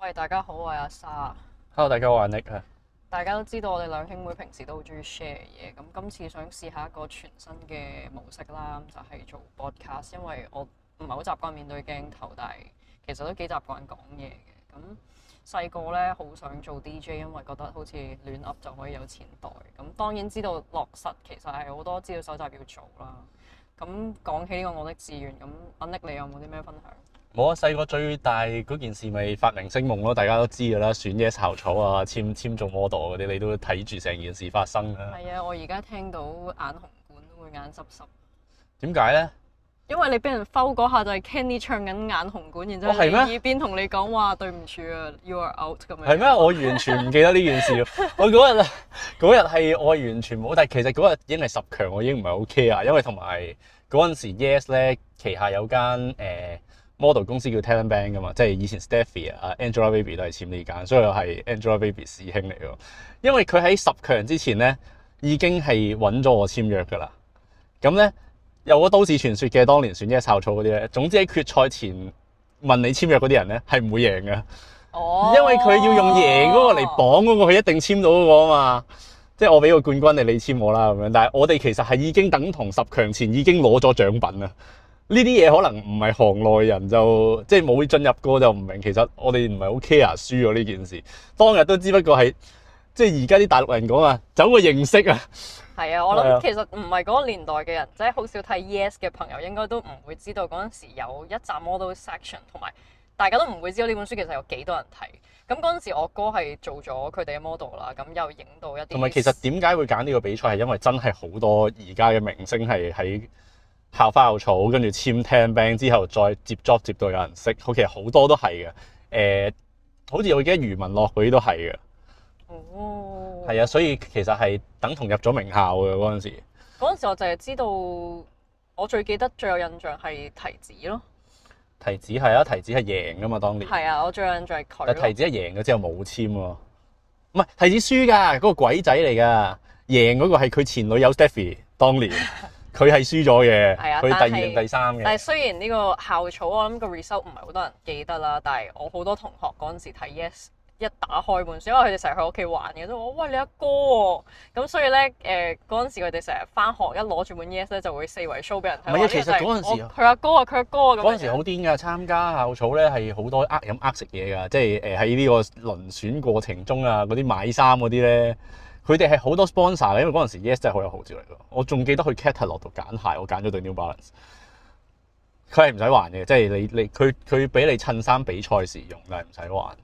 喂，大家好，我係阿莎。Hello，大家好，我係 Nick 啊。大家都知道我哋兩兄妹平時都好中意 share 嘢，咁今次想試下一個全新嘅模式啦，就係做 podcast，因為我唔係好習慣面對鏡頭，但係其實都幾習慣講嘢嘅。咁細個咧好想做 DJ，因為覺得好似亂噏就可以有錢袋。咁當然知道落實其實係好多資料搜集要做啦。咁講起呢個我的志願，咁阿 Nick 你有冇啲咩分享？冇啊，細個最大嗰件事咪發明星夢咯，大家都知㗎啦，選 Yes 校草啊，簽做 model 嗰啲，你都睇住成件事發生啦。係啊，我而家聽到眼紅管都會眼濕濕。點解咧？因為你俾人摟嗰下就係 Kenny 唱緊眼紅管，然之後係咩你耳邊同你講話對唔住啊 ，You are out 咁樣。係咩？我完全唔記得呢件事。我嗰日係我完全冇，但係其實嗰日已經係10強，我已經唔係好 care，因為同埋嗰陣時 Yes 咧旗下有間model 公司叫 Talent Bank 噶嘛，即係以前 Stephy 啊、Angelababy 都係簽呢間，所以我係 Angelababy 師兄嚟㗎。因為佢喺10強之前咧已經係揾咗我簽約㗎啦。咁咧有個都市傳說嘅，當年選 Yes 校草嗰啲咧，總之喺決賽前問你簽約嗰啲人咧係唔會贏嘅。哦，因為佢要用贏嗰個嚟綁嗰個，佢一定簽到嗰個啊嘛。即係我俾個冠軍你簽我啦咁樣，但係我哋其實係已經等同10強前已經攞咗獎品啦。呢啲嘢可能唔係行內人就即係冇進入過就唔明，其實我哋唔係好 care 輸咗呢件事。當日都只不過係即係而家啲大陸人講啊，走個認識啊。係啊，我諗其實唔係嗰個年代嘅人，即係好少睇 Yes 嘅朋友，應該都唔會知道嗰陣時有一集 model section，同埋大家都唔會知道呢本書其實有幾多人睇。咁嗰陣時我哥係做咗佢哋嘅 model 啦，咁又影到一啲。同埋其實點解會揀呢個比賽係因為真係好多而家嘅明星係喺校花校草，跟住簽 Talent Bank 之後再接 job 接到有人識，其實好多都係嘅。好似我記得余文樂嗰啲都係嘅。哦。係啊，所以其實係等同入咗名校嘅嗰陣時。嗰陣時我就係知道，我最記得最有印象係提子咯。提子係啊，提子係贏㗎嘛當年。係啊，我最有印象係佢。但提子係贏咗之後冇簽喎。唔係提子輸㗎，嗰個鬼仔嚟㗎。贏嗰個係佢前女友 Stephy 當年。佢係輸咗嘅，佢第2定第3嘅。但係雖然呢個校草我諗個 result 唔係好多人記得啦，但係我好多同學嗰陣時睇 Yes 一打開本書，因為佢哋成日去我屋企玩嘅，都話喂你阿哥喎，咁所以咧嗰陣時佢哋成日翻學一攞住本 Yes 咧就會四圍 show 俾人睇。唔係啊，其實嗰陣時佢阿哥啊，佢阿哥啊咁。嗰陣時好癲㗎，參加校草咧係好多呃飲呃食嘢㗎，即係喺呢個遴選過程中啊，嗰啲買衫嗰啲咧。佢哋係好多 sponsor 嘅，因為嗰陣時 Yes 真係好有號召力㗎。我仲記得去 Catalog 度揀鞋，我揀咗對 New Balance。佢係唔使還嘅，即係佢俾你襯衫比賽時用，但係唔使還。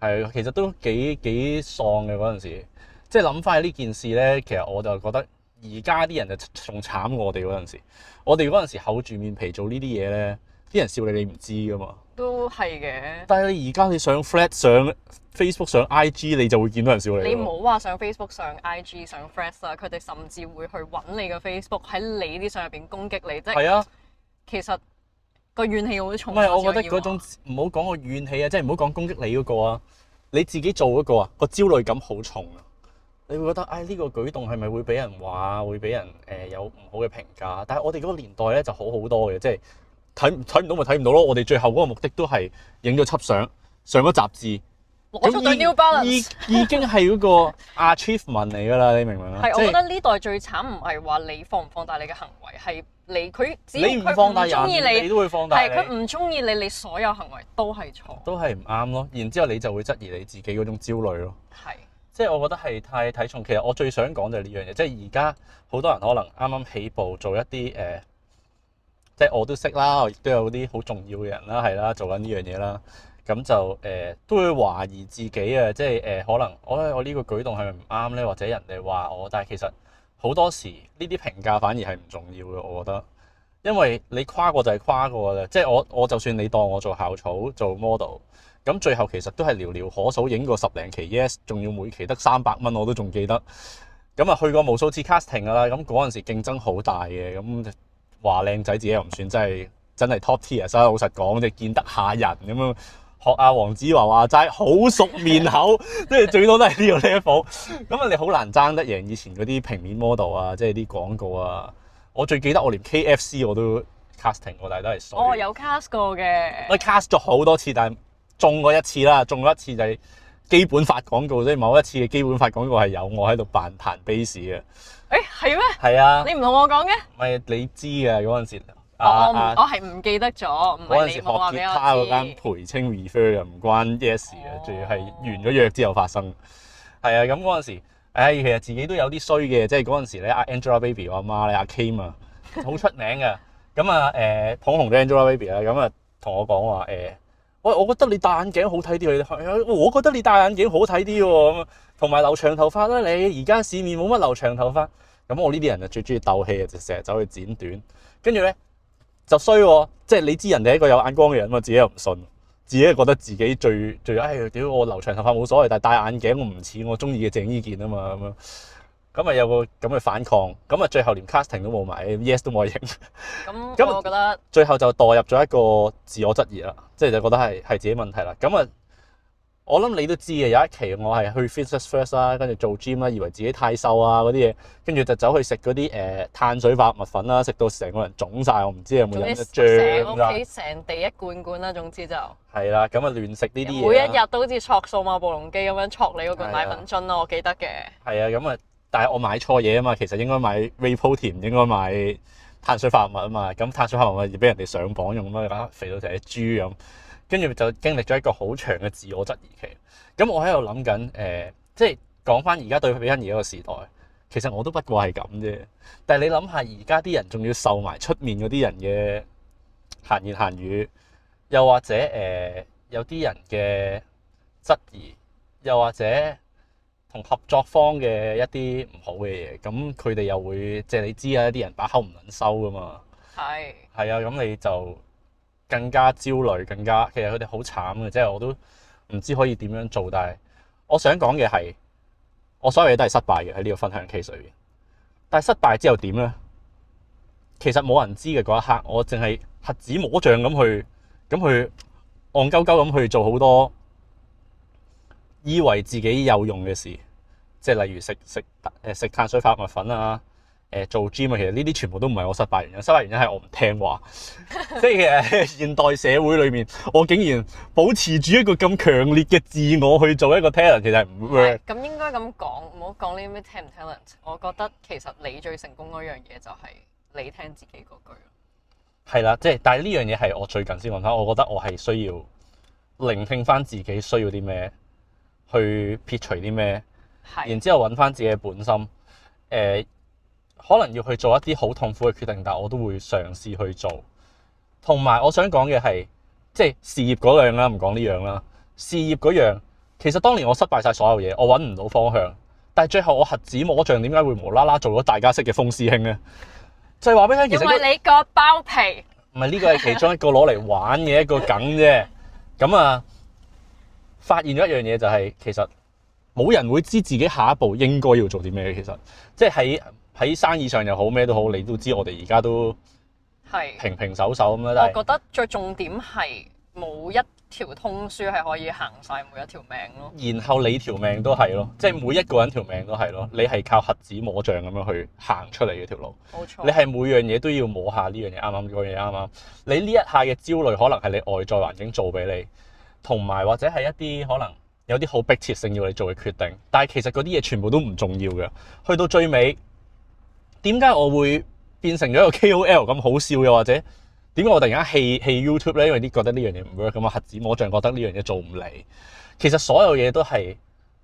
係其實都幾喪嘅嗰陣時。即係諗翻起呢件事咧，其實我就覺得而家啲人就仲慘過我哋嗰陣時。我哋嗰陣時厚住面皮做呢啲嘢咧，啲人笑你唔知㗎嘛。都係嘅。但係你而家你上 Flat 上 Facebook 上 IG 你就會見到人笑你。你唔好話上 Facebook 上 IG 上 Threads 啊，佢哋甚至會去揾你嘅 Facebook 喺你啲相入邊攻擊你，即係。係啊。其實個怨氣好重。唔係，我覺得嗰種唔好講個怨氣啊，即係唔好講攻擊你嗰個啊，你自己做嗰個啊，個焦慮感好重啊。你會覺得呢個舉動係咪會俾人話，會俾人有唔好嘅評價？但係我哋嗰個年代咧就好好多嘅，即係睇唔到咪睇唔到咯。我哋最後嗰個目的都係影咗輯相，上咗雜誌。攞咗對 New Balance 已經係嗰個 achievement 嚟㗎啦，你明唔明啊？係，我覺得呢代最慘唔係話你放唔放大你嘅行為，係佢只要你唔放大人，你都會放大你。係佢唔中意你，你所有行為都係錯，都係唔啱咯。然之後你就會質疑你自己嗰種焦慮咯。係，即係我覺得係太睇重。其實我最想講就係呢樣嘢，即係而家好多人可能啱啱起步做一啲即係我都識啦，我亦都有啲好重要嘅人啦，係啦，做緊呢樣嘢啦。咁就都會懷疑自己啊，即係可能我呢個舉動係咪唔啱咧？或者人哋話我，但係其實好多時呢啲評價反而係唔重要嘅，我覺得，因為你跨過就係跨過啦。即係我就算你當我做校草做 model，咁最後其實都係寥寥可數，影過10零期 Yes， 仲要每期得300蚊，我都仲記得。咁啊去過無數次 casting 㗎啦，咁嗰陣時競爭好大嘅，咁話靚仔自己又唔算真係 top tier，所以老實講，即係見得下人咁樣。學阿黃子華話齋，好熟面口，即係最多都係呢個 level。咁啊，你好難爭得贏以前嗰啲平面 model 啊，即係啲廣告啊。我最記得我連 KFC 我都 casting 過，但係都係衰。有 cast 過嘅。我 cast 咗好多次，但係中過一次啦，中過一次就係基本法廣告，即係某一次嘅基本法廣告係有我喺度扮彈 bass 嘅。係咩？係啊，你唔同我講嘅？唔係你知嘅嗰陣時。我係唔記得咗，唔係你冇話嗰陣時學吉俾我他嗰間知。培青 refer 嘅，唔關 yes 嘅，仲要係完咗約之後發生。係啊，咁嗰陣時，其實自己都有啲衰嘅，即係嗰陣時咧，阿 Angelababy 我阿媽咧，阿 Kim 啊，好出名嘅。咁啊捧紅咗 Angelababy 啦，咁啊同我講話喂，我覺得你戴眼鏡好睇啲，我覺得你戴眼鏡好睇啲喎，咁同埋留長頭髮啦，你而家市面冇乜留長頭髮。咁我呢啲人就最中意鬥氣嘅，就成日走去剪短，跟住咧。就衰喎，即係你知人哋係一個有眼光嘅人嘛，自己又唔信，自己覺得自己最屌我留長頭髮冇所謂，但係戴眼鏡我唔似我中意嘅鄭伊健啊嘛咁樣，咁咪有個咁嘅反抗，咁啊最後連 casting 都冇埋 ，yes 都冇影。咁我覺得最後就墮入咗一個自我質疑啦，即係就覺得係自己問題啦。咁啊，我諗你都知嘅，有一期我係去 fitness first 啦，跟住做 gym 啦，以為自己太瘦啊嗰啲嘢，跟住就走去食嗰啲碳水化合物粉啦，食到成個人腫晒，我唔知有冇飲得脹成屋企成地一罐罐啦，總之就係啦，咁啊亂食呢啲嘢，每一日都好似戳數碼暴龍機咁樣戳你嗰個奶粉樽咯，我記得嘅。係啊，咁啊，但係我買錯嘢啊嘛，其實應該買 Whey Protein，唔應該買碳水化合物啊嘛，咁碳水化合物而俾人哋上榜用咁樣，肥到成隻豬咁。跟住就經歷咗一個好長嘅自我質疑期。咁我喺度諗緊即係講翻而家對比翻而家個時代，其實我都不過係咁啫。但係你諗下，而家啲人仲要受埋出面嗰啲人嘅閒言閒語，又或者有啲人嘅質疑，又或者同合作方嘅一啲唔好嘅嘢，咁佢哋又會即係你知啊，啲人把口唔撚收噶嘛。係啊，咁你就更加焦慮，更加其實佢哋好慘嘅，即係我都唔知可以點樣做。但係我想講嘅係，我所有嘢都係失敗嘅喺呢個分享 case 裏邊。但係失敗之後點咧？其實冇人知嘅嗰一刻，我淨係瞎子摸象咁去戇鳩鳩咁去做好多以為自己有用嘅事，即係例如食碳水化合物粉啊。做 gym 啊，其實呢啲全部都唔係我失敗原因，失敗原因係我唔聽話。即係現代社會裏面，我竟然保持住一個咁強烈嘅自我去做一個 talent，其實係唔 work。咁應該咁講，唔好講呢啲咩 talent。我覺得其實你最成功嗰樣嘢就係你聽自己嗰句。係啦，即係但係呢樣嘢係我最近先揾翻，我覺得我係需要聆聽翻自己需要啲咩，去撇除啲咩，然之後揾翻自己嘅本心。可能要去做一啲好痛苦嘅決定，但我都會嘗試去做。同埋我想講嘅係，即係事業嗰樣啦，唔講呢樣啦。事業嗰樣，其實當年我失敗晒所有嘢，我揾唔到方向。但係最後我瞎子摸象，點解會無啦啦做咗大家識嘅風師兄咧？就係話俾你聽，其實因為你個包皮唔係，呢個係其中一個攞嚟玩嘅一個梗啫。咁啊，發現咗一樣嘢就係，其實冇人會知自己下一步應該要做啲咩。其實即係喺生意上又好，咩都好，你都知我哋而家都係平平手手咁啦。我覺得最重點係冇一條通書係可以行晒每一條命咯。然後你條命都係咯，即係每一個人條命都係咯。你係靠瞎子摸象咁樣去行出嚟嘅條路。冇錯。你係每樣嘢都要摸下呢樣嘢啱啱，嗰樣嘢啱啱。你呢一下嘅焦慮，可能係你外在環境做俾你，同埋或者係一啲可能有啲好迫切性要你做嘅決定。但係其實嗰啲嘢全部都唔重要嘅。去到最尾，點解我會變成咗一個 KOL 咁好笑，又或者點解我突然間棄 YouTube 咧？因為啲覺得呢樣嘢唔 work 咁啊，瞎子摸象覺得呢樣嘢做唔嚟。其實所有嘢都係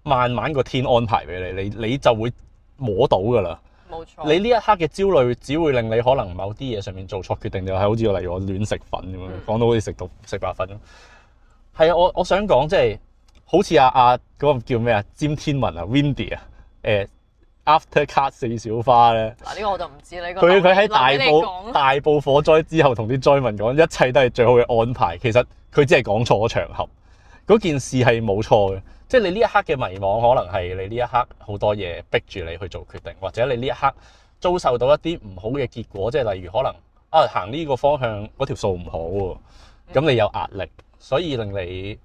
慢慢個天安排俾你，你就會摸到噶啦。冇錯。你呢一刻嘅焦慮，只會令你可能某啲嘢上面做錯決定，就係好似例如我亂食粉咁樣，講到好似食白粉咁。係啊，我想講即係好似嗰個叫咩啊？詹天文啊 ，Windy 啊，Aftercard 四小花咧，嗱呢個我就唔知你佢喺大埔火災之後同啲災民講，一切都係最好嘅安排。其實佢只係講錯咗場合，嗰件事係冇錯嘅。即係你呢一刻嘅迷惘，可能係你呢一刻好多嘢逼住你去做決定，或者你呢一刻遭受到一啲唔好嘅結果。即係例如可能行呢個方向嗰條數唔好喎，咁你有壓力，所以令你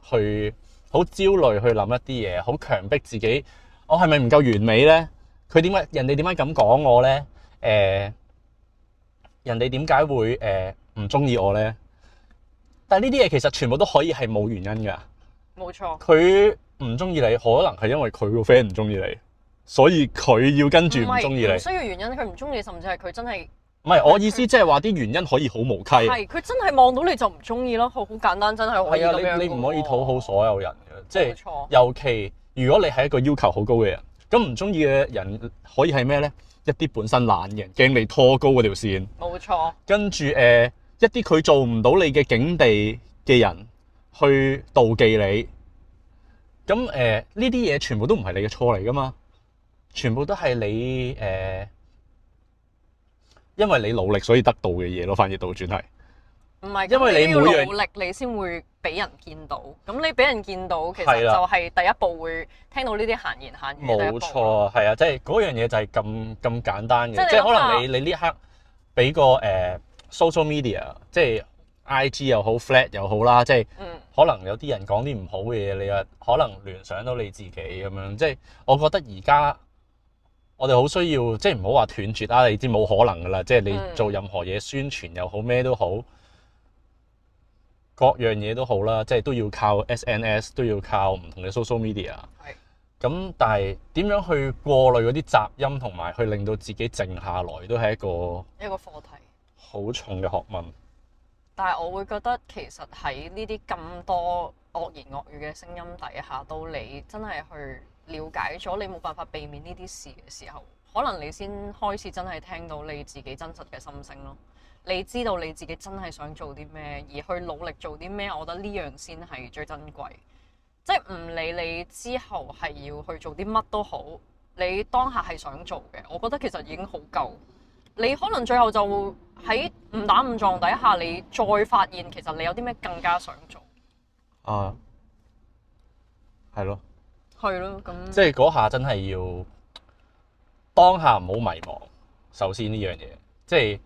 去好焦慮去諗一啲嘢，好強迫自己，我係咪唔夠完美咧？人哋點解咁講我咧？人哋點解會唔中意我咧？但係呢啲嘢其實全部都可以係冇原因㗎。冇錯。佢唔中意你，可能係因為佢個 friend 唔中意你，所以佢要跟住唔中意你。唔需要原因，佢唔中意，甚至係佢真係唔係我意思，即係話啲原因可以好無稽。係佢真係望到你就唔中意咯，好簡單，真係可以咁樣。你唔可以討好所有人嘅，即係冇錯尤其如果你係一個要求好高嘅人，咁唔中意嘅人可以係咩咧？一啲本身懶嘅人，驚你拖高嗰條線。冇錯。跟住一啲佢做唔到你嘅境地嘅人去妒忌你。咁呢啲嘢全部都唔係你嘅錯嚟噶嘛，全部都係你因為你努力所以得到嘅嘢咯，反而倒轉係。唔係，因為你要每樣努力，你先會俾人見到。咁你俾人見到，其實係啦就係第一步會聽到呢啲閒言閒語嘅第一步。冇錯，係啊，即係嗰樣嘢就係咁簡單嘅，即係可即係你諗下能你呢刻俾個social media，即係 IG 又好 Flat 又好啦，即係可能有啲人講啲唔好嘅嘢，你又可能聯想到你自己咁樣。即係我覺得而家我哋好需要，即係唔好話斷絕啦，你知冇可能噶啦，即係你做任何嘢宣傳又好咩都好。各樣嘢都好啦，即係都要靠 SNS， 都要靠唔同嘅 social media。係。咁但係點樣去過濾嗰啲雜音，同埋去令到自己靜下來，都係一個課題。好重嘅學問。但係我會覺得其實喺呢啲咁多惡言惡語嘅聲音底下，到你真係去了解咗，你冇辦法避免呢啲事嘅時候，可能你先開始真係聽到你自己真實嘅心聲咯。你知道你自己真係想做啲咩，而去努力做啲咩，我覺得呢樣先係最珍貴。即係唔理你之後係要去做啲乜都好，你當下係想做嘅，我覺得其實已經好夠。你可能最後就喺誤打誤撞底下，你再發現其實你有啲咩更加想做。啊，係咯，係咯，咁即係嗰下真係要當下唔好迷茫。首先呢樣嘢，即係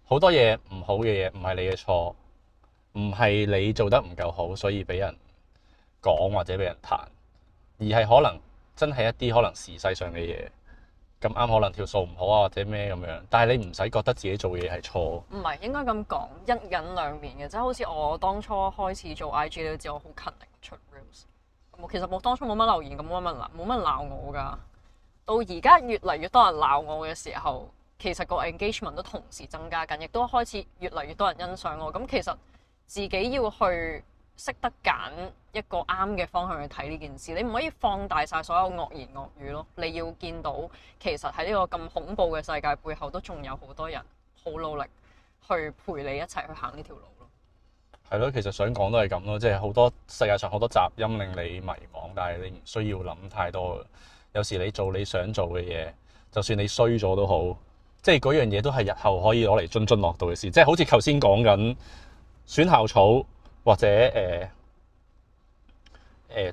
好多嘢唔好嘅嘢，唔係你嘅錯，唔係你做得唔夠好，所以俾人講或者俾人彈，而係可能真係一啲可能時勢上嘅嘢咁啱，可能條數唔好啊或者咩咁樣。但係你唔使覺得自己做嘢係錯。唔係應該咁講，一緊兩面嘅，即係好似我當初開始做 IG 你都知我好勤力出 reels，其實我當初冇乜留言，咁冇乜鬧我㗎。到而家越嚟越多人鬧我嘅時候，其實個 engagement 都同時增加緊，亦都開始越嚟越多人欣賞我。咁其實自己要去識得揀一個啱嘅方向去睇呢件事，你唔可以放大晒所有惡言惡語咯。你要見到其實喺呢個咁恐怖嘅世界背後，都仲有好多人好努力去陪你一齊去行呢條路咯。係咯，其實想講都係咁咯，即係好多世界上好多雜音令你迷茫，但係你唔需要諗太多。有時你做你想做嘅嘢，就算你衰咗都好，即係嗰樣嘢都係日後可以攞嚟津津樂道嘅事。即係好似頭先講緊選校草或者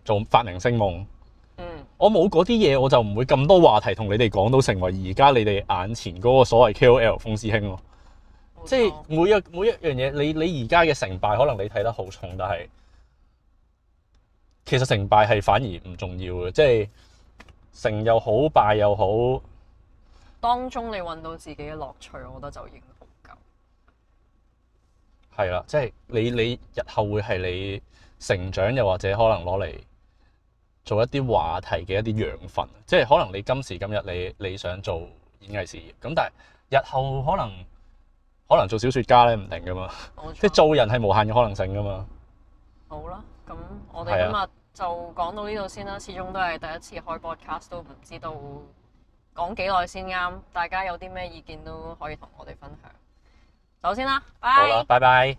做發明星夢。我冇嗰啲嘢，我就唔會咁多話題同你哋講到成為而家你哋眼前嗰個所謂 KOL 風師兄咯。即係每一樣嘢，你而家嘅成敗可能你睇得好重，但係其實成敗係反而唔重要嘅，即係成又好敗又好，當中你揾到自己嘅樂趣，我覺得就已經好夠。係啦，即係你日後會係你成長，又或者可能攞嚟做一啲話題嘅一啲養分。即係可能你今時今日你想做演藝事業，咁但係日後可能做小說家咧唔定噶嘛，即係做人係無限嘅可能性噶嘛。好啦，咁我哋今日就講到呢度先啦。始終都係第一次開 podcast， 都唔知道講幾耐先啱。大家有啲咩意見都可以同我哋分享。走先啦，拜。好啦，拜拜。